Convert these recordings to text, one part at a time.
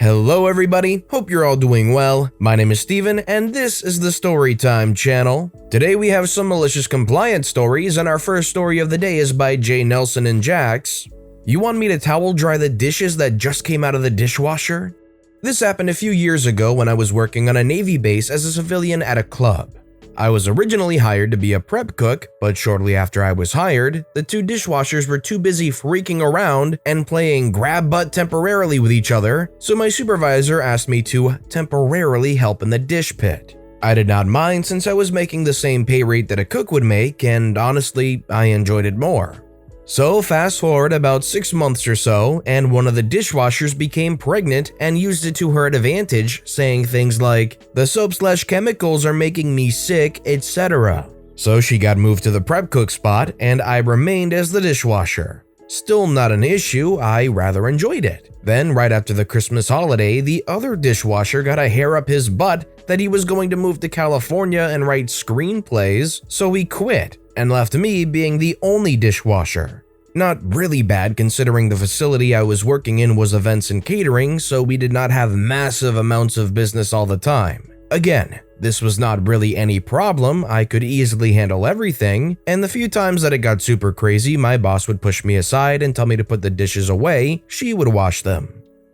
Hello everybody, hope you're all doing well. My name is Steven and this is the Storytime channel. Today we have some malicious compliance stories and our first story of the day is by jnelsoninjax. You want me to towel dry the dishes that just came out of the dishwasher? This happened a few years ago when I was working on a Navy base as a civilian at a club. I was originally hired to be a prep cook, but shortly after I was hired, the two dishwashers were too busy freaking around and playing grab butt temporarily with each other, so my supervisor asked me to temporarily help in the dish pit. I did not mind since I was making the same pay rate that a cook would make, and honestly, I enjoyed it more. So fast forward about 6 months or so, and one of the dishwashers became pregnant and used it to her advantage, saying things like, "The soap/chemicals are making me sick, etc." So she got moved to the prep cook spot, and I remained as the dishwasher. Still not an issue, I rather enjoyed it. Then right after the Christmas holiday, the other dishwasher got a hair up his butt that he was going to move to California and write screenplays, so he quit and left me being the only dishwasher. Not really bad considering the facility I was working in was events and catering, so we did not have massive amounts of business all the time. Again, this was not really any problem, I could easily handle everything, and the few times that it got super crazy, my boss would push me aside and tell me to put the dishes away, she would wash them.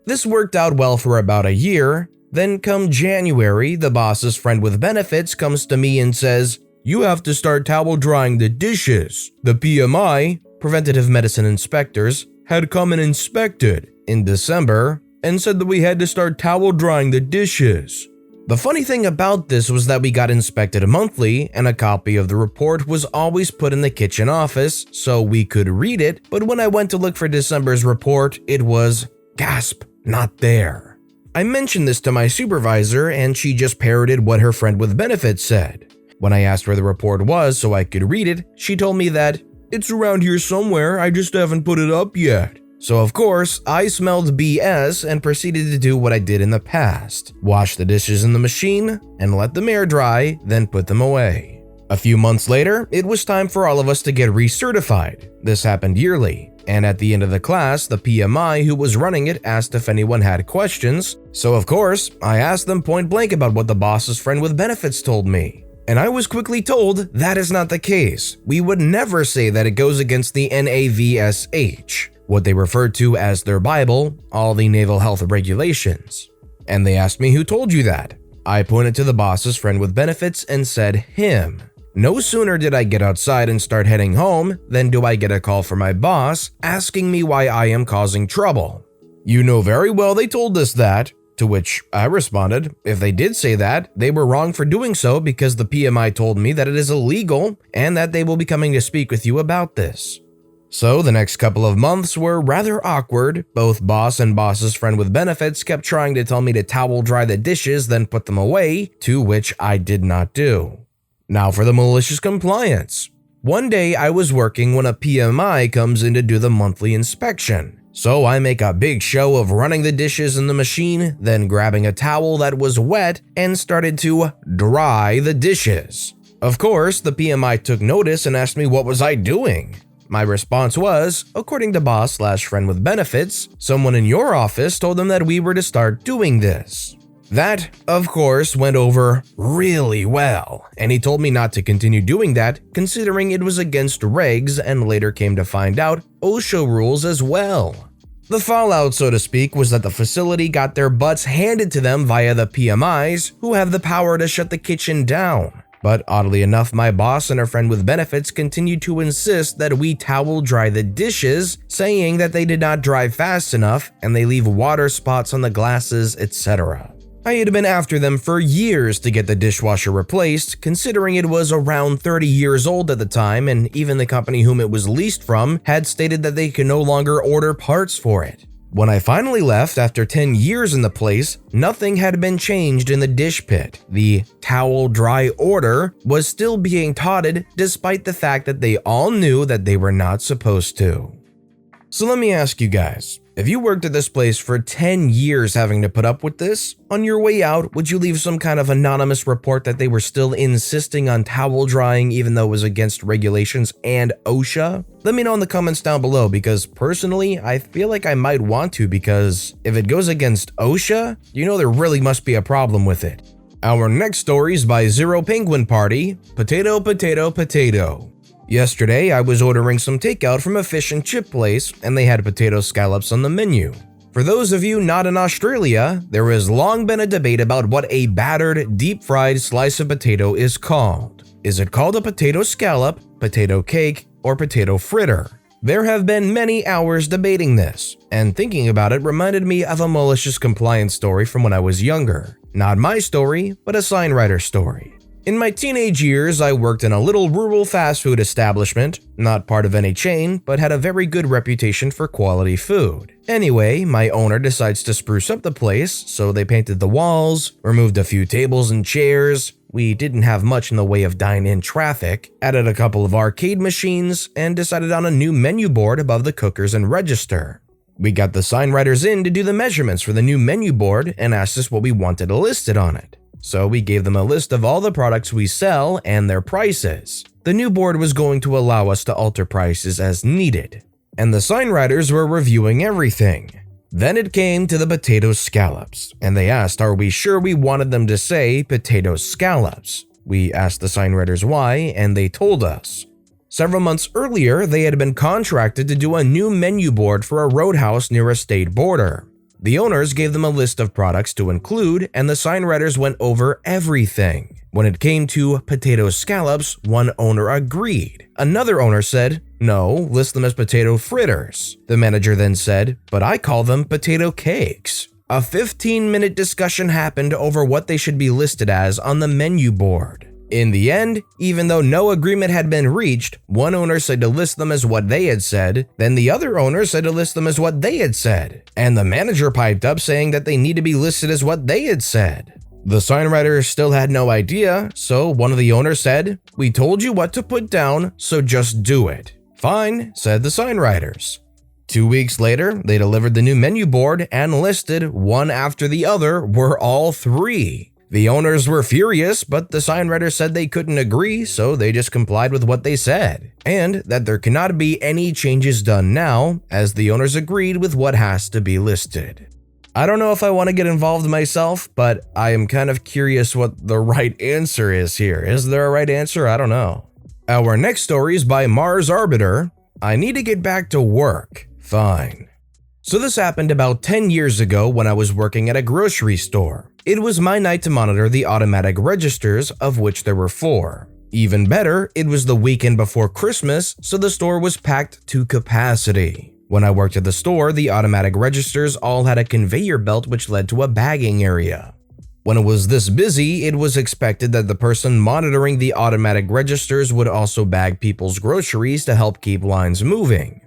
This worked out well for about a year, then come January, the boss's friend with benefits comes to me and says, "You have to start towel drying the dishes." The PMI, Preventative Medicine Inspectors, had come and inspected in December and said that we had to start towel drying the dishes. The funny thing about this was that we got inspected monthly and a copy of the report was always put in the kitchen office so we could read it, but when I went to look for December's report, it was, gasp, not there. I mentioned this to my supervisor and she just parroted what her friend with benefits said. When I asked where the report was so I could read it, she told me that, "It's around here somewhere, I just haven't put it up yet." So of course, I smelled BS and proceeded to do what I did in the past. Wash the dishes in the machine and let them air dry, then put them away. A few months later, it was time for all of us to get recertified. This happened yearly. And at the end of the class, the PMI who was running it asked if anyone had questions. So of course, I asked them point blank about what the boss's friend with benefits told me. And I was quickly told that is not the case. We would never say that it goes against the NAVSH, what they refer to as their Bible, all the naval health regulations. And they asked me who told you that. I pointed to the boss's friend with benefits and said him. No sooner did I get outside and start heading home than do I get a call from my boss asking me why I am causing trouble. "You know very well they told us that." To which I responded, if they did say that, they were wrong for doing so because the PMI told me that it is illegal and that they will be coming to speak with you about this. So the next couple of months were rather awkward. Both boss and boss's friend with benefits kept trying to tell me to towel dry the dishes then put them away, to which I did not do. Now for the malicious compliance. One day I was working when a PMI comes in to do the monthly inspection. So I make a big show of running the dishes in the machine, then grabbing a towel that was wet and started to dry the dishes. Of course, the PMI took notice and asked me what was I doing. My response was, according to boss/friend with benefits, someone in your office told them that we were to start doing this. That, of course, went over really well, and he told me not to continue doing that considering it was against regs and later came to find out OSHA rules as well. The fallout, so to speak, was that the facility got their butts handed to them via the PMIs, who have the power to shut the kitchen down. But oddly enough, my boss and her friend with benefits continued to insist that we towel dry the dishes, saying that they did not dry fast enough and they leave water spots on the glasses, etc. I had been after them for years to get the dishwasher replaced, considering it was around 30 years old at the time, and even the company whom it was leased from had stated that they could no longer order parts for it. When I finally left after 10 years in the place, nothing had been changed in the dish pit. The towel dry order was still being touted despite the fact that they all knew that they were not supposed to. So let me ask you guys, If you worked at this place for 10 years having to put up with this, on your way out, would you leave some kind of anonymous report that they were still insisting on towel drying even though it was against regulations and OSHA? Let me know in the comments down below, because personally, I feel like I might want to, because if it goes against OSHA, you know there really must be a problem with it. Our next story is by ZeroPenguinParty, Potato Potato Potato. Yesterday, I was ordering some takeout from a fish and chip place, and they had potato scallops on the menu. For those of you not in Australia, there has long been a debate about what a battered, deep-fried slice of potato is called. Is it called a potato scallop, potato cake, or potato fritter? There have been many hours debating this, and thinking about it reminded me of a malicious compliance story from when I was younger. Not my story, but a sign writer story. In my teenage years, I worked in a little rural fast food establishment, not part of any chain, but had a very good reputation for quality food. Anyway, my owner decides to spruce up the place, so they painted the walls, removed a few tables and chairs, we didn't have much in the way of dine-in traffic, added a couple of arcade machines, and decided on a new menu board above the cookers and register. We got the sign writers in to do the measurements for the new menu board and asked us what we wanted listed on it. So we gave them a list of all the products we sell and their prices. The new board was going to allow us to alter prices as needed, and the sign writers were reviewing everything. Then it came to the potato scallops, and they asked are we sure we wanted them to say potato scallops. We asked the sign writers why, and they told us. Several months earlier, they had been contracted to do a new menu board for a roadhouse near a state border. The owners gave them a list of products to include, and the sign writers went over everything. When it came to potato scallops, one owner agreed. Another owner said, no, list them as potato fritters. The manager then said, but I call them potato cakes. A 15-minute discussion happened over what they should be listed as on the menu board. In the end, even though no agreement had been reached, one owner said to list them as what they had said, then the other owner said to list them as what they had said, and the manager piped up saying that they need to be listed as what they had said. The sign writer still had no idea, so one of the owners said, we told you what to put down, so just do it. Fine, said the sign writers. 2 weeks later, they delivered the new menu board and listed, one after the other, were all three. The owners were furious, but the sign writer said they couldn't agree, so they just complied with what they said, and that there cannot be any changes done now, as the owners agreed with what has to be listed. I don't know if I want to get involved myself, but I am kind of curious what the right answer is here. Is there a right answer? I don't know. Our next story is by Mars Arbiter. I need to get back to work. Fine. So this happened about 10 years ago when I was working at a grocery store. It was my night to monitor the automatic registers, of which there were 4. Even better, it was the weekend before Christmas, so the store was packed to capacity. When I worked at the store, the automatic registers all had a conveyor belt which led to a bagging area. When it was this busy, it was expected that the person monitoring the automatic registers would also bag people's groceries to help keep lines moving.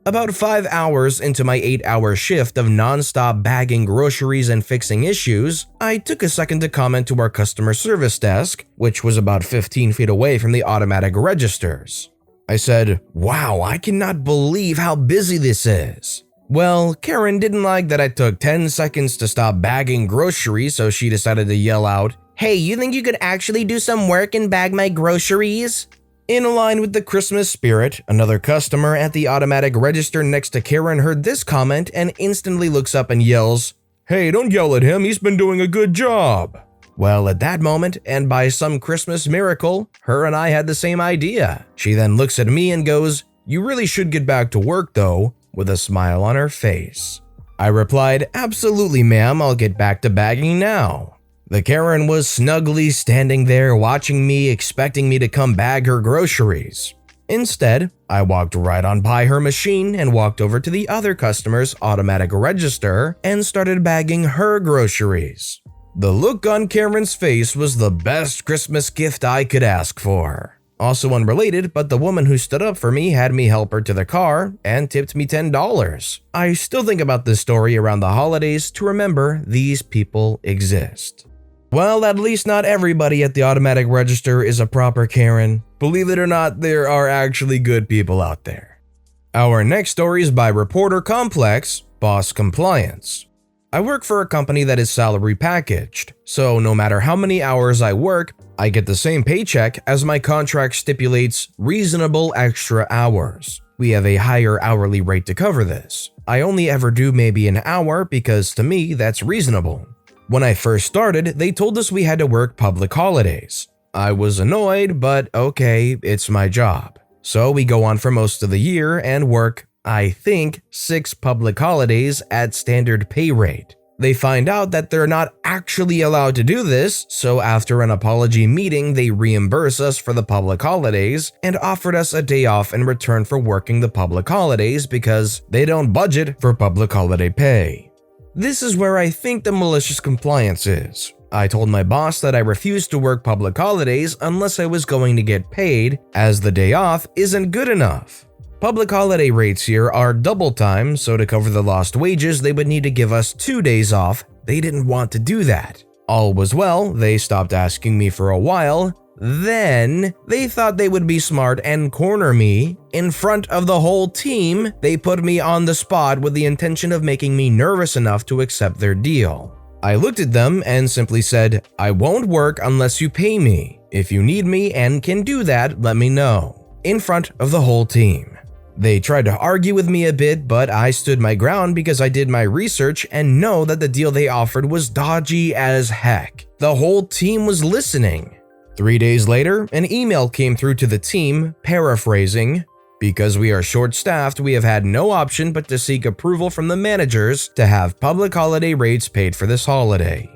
About 5 hours into my 8-hour shift of non-stop bagging groceries and fixing issues, I took a second to comment to our customer service desk, which was about 15 feet away from the automatic registers. I said, wow, I cannot believe how busy this is. Well, Karen didn't like that I took 10 seconds to stop bagging groceries, so she decided to yell out, hey, you think you could actually do some work and bag my groceries? In line with the Christmas spirit, another customer at the automatic register next to Karen heard this comment and instantly looks up and yells, hey, don't yell at him, he's been doing a good job. Well, at that moment, and by some Christmas miracle, her and I had the same idea. She then looks at me and goes, you really should get back to work though, with a smile on her face. I replied, absolutely ma'am, I'll get back to bagging now. The Karen was snugly standing there watching me, expecting me to come bag her groceries. Instead, I walked right on by her machine and walked over to the other customer's automatic register and started bagging her groceries. The look on Karen's face was the best Christmas gift I could ask for. Also unrelated, but the woman who stood up for me had me help her to the car and tipped me $10. I still think about this story around the holidays to remember these people exist. Well, at least not everybody at the automatic register is a proper Karen. Believe it or not, there are actually good people out there. Our next story is by reporter Complex, Boss Compliance. I work for a company that is salary packaged, so no matter how many hours I work, I get the same paycheck as my contract stipulates reasonable extra hours. We have a higher hourly rate to cover this. I only ever do maybe an hour because to me that's reasonable. When I first started, they told us we had to work public holidays. I was annoyed, but okay, it's my job. So we go on for most of the year and work, I think, 6 public holidays at standard pay rate. They find out that they're not actually allowed to do this, so after an apology meeting, they reimburse us for the public holidays and offered us a day off in return for working the public holidays because they don't budget for public holiday pay. This is where I think the malicious compliance is. I told my boss that I refused to work public holidays unless I was going to get paid, as the day off isn't good enough. Public holiday rates here are double time, so to cover the lost wages, they would need to give us 2 days off. They didn't want to do that. All was well, they stopped asking me for a while. Then, they thought they would be smart and corner me. In front of the whole team, they put me on the spot with the intention of making me nervous enough to accept their deal. I looked at them and simply said, I won't work unless you pay me. If you need me and can do that, let me know. In front of the whole team. They tried to argue with me a bit, but I stood my ground because I did my research and know that the deal they offered was dodgy as heck. The whole team was listening. 3 days later, an email came through to the team, paraphrasing, because we are short-staffed, we have had no option but to seek approval from the managers to have public holiday rates paid for this holiday.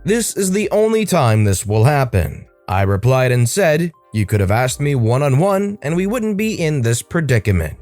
This is the only time this will happen. I replied and said, you could have asked me one-on-one and we wouldn't be in this predicament.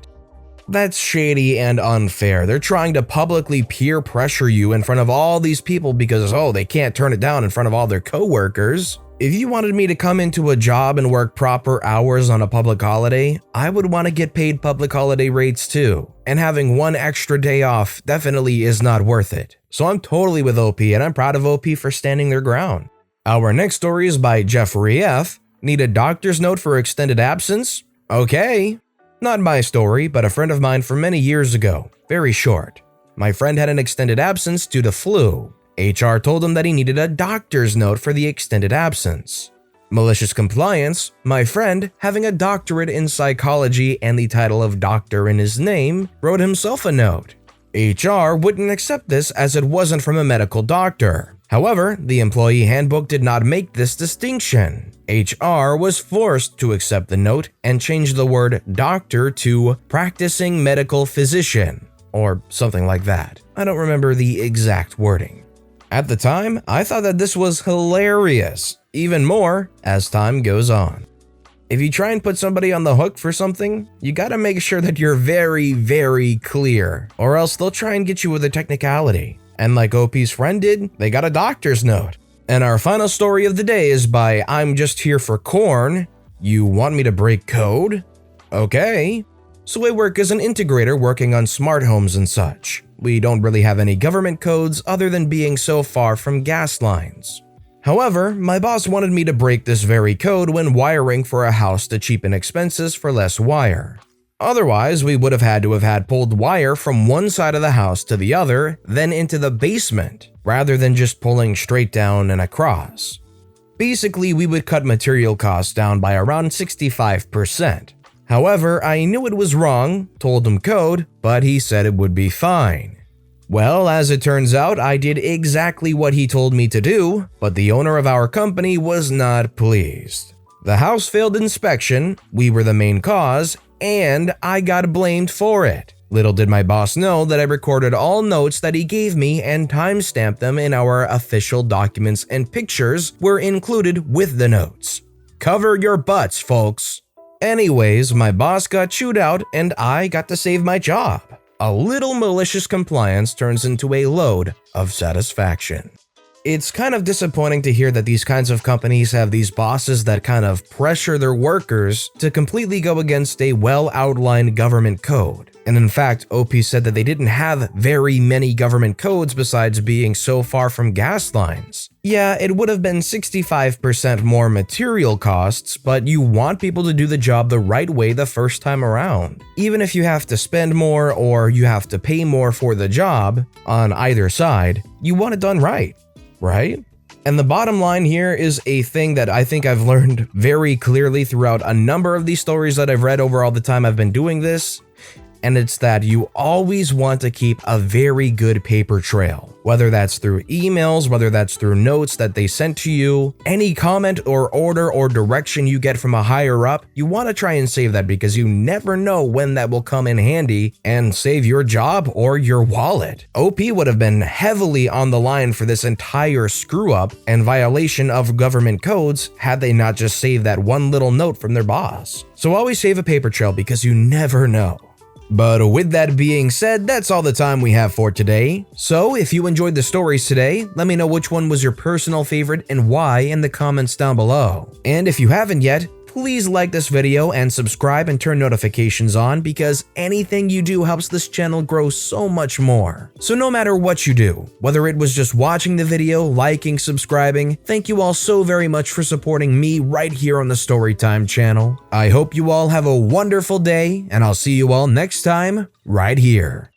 That's shady and unfair. They're trying to publicly peer pressure you in front of all these people because, they can't turn it down in front of all their coworkers. If you wanted me to come into a job and work proper hours on a public holiday, I would want to get paid public holiday rates too. And having 1 extra day off definitely is not worth it. So I'm totally with OP and I'm proud of OP for standing their ground. Our next story is by Jeffrey F. Need a doctor's note for extended absence? Okay. Not my story, but a friend of mine from many years ago. Very short. My friend had an extended absence due to flu. HR told him that he needed a doctor's note for the extended absence. Malicious compliance, my friend, having a doctorate in psychology and the title of doctor in his name, wrote himself a note. HR wouldn't accept this as it wasn't from a medical doctor. However, the employee handbook did not make this distinction. HR was forced to accept the note and change the word doctor to practicing medical physician, or something like that. I don't remember the exact wording. At the time, I thought that this was hilarious, even more as time goes on. If you try and put somebody on the hook for something, you gotta make sure that you're very, very clear, or else they'll try and get you with a technicality. And like OP's friend did, they got a doctor's note. And our final story of the day is by ImJustHereForCorn. You want me to break code? Okay. So I work as an integrator working on smart homes and such. We don't really have any government codes other than being so far from gas lines. However, my boss wanted me to break this very code when wiring for a house to cheapen expenses for less wire. Otherwise, we would have had pulled wire from one side of the house to the other, then into the basement, rather than just pulling straight down and across. Basically, we would cut material costs down by around 65%. However, I knew it was wrong, told him code, but he said it would be fine. Well, as it turns out, I did exactly what he told me to do, but the owner of our company was not pleased. The house failed inspection, we were the main cause, and I got blamed for it. Little did my boss know that I recorded all notes that he gave me and timestamped them in our official documents, and pictures were included with the notes. Cover your butts, folks. Anyways, my boss got chewed out and I got to save my job. A little malicious compliance turns into a load of satisfaction. It's kind of disappointing to hear that these kinds of companies have these bosses that kind of pressure their workers to completely go against a well-outlined government code. And in fact, OP said that they didn't have very many government codes besides being so far from gas lines. Yeah, it would have been 65% more material costs, but you want people to do the job the right way the first time around. Even if you have to spend more or you have to pay more for the job, on either side, you want it done right, right? And the bottom line here is a thing that I think I've learned very clearly throughout a number of these stories that I've read over all the time I've been doing this. And it's that you always want to keep a very good paper trail, whether that's through emails, whether that's through notes that they sent to you, any comment or order or direction you get from a higher up, you want to try and save that because you never know when that will come in handy and save your job or your wallet. OP would have been heavily on the line for this entire screw up and violation of government codes had they not just saved that one little note from their boss. So always save a paper trail because you never know. But with that being said, that's all the time we have for today. So if you enjoyed the stories today, let me know which one was your personal favorite and why in the comments down below. And if you haven't yet, please like this video and subscribe and turn notifications on because anything you do helps this channel grow so much more. So no matter what you do, whether it was just watching the video, liking, subscribing, thank you all so very much for supporting me right here on the Storytime channel. I hope you all have a wonderful day and I'll see you all next time right here.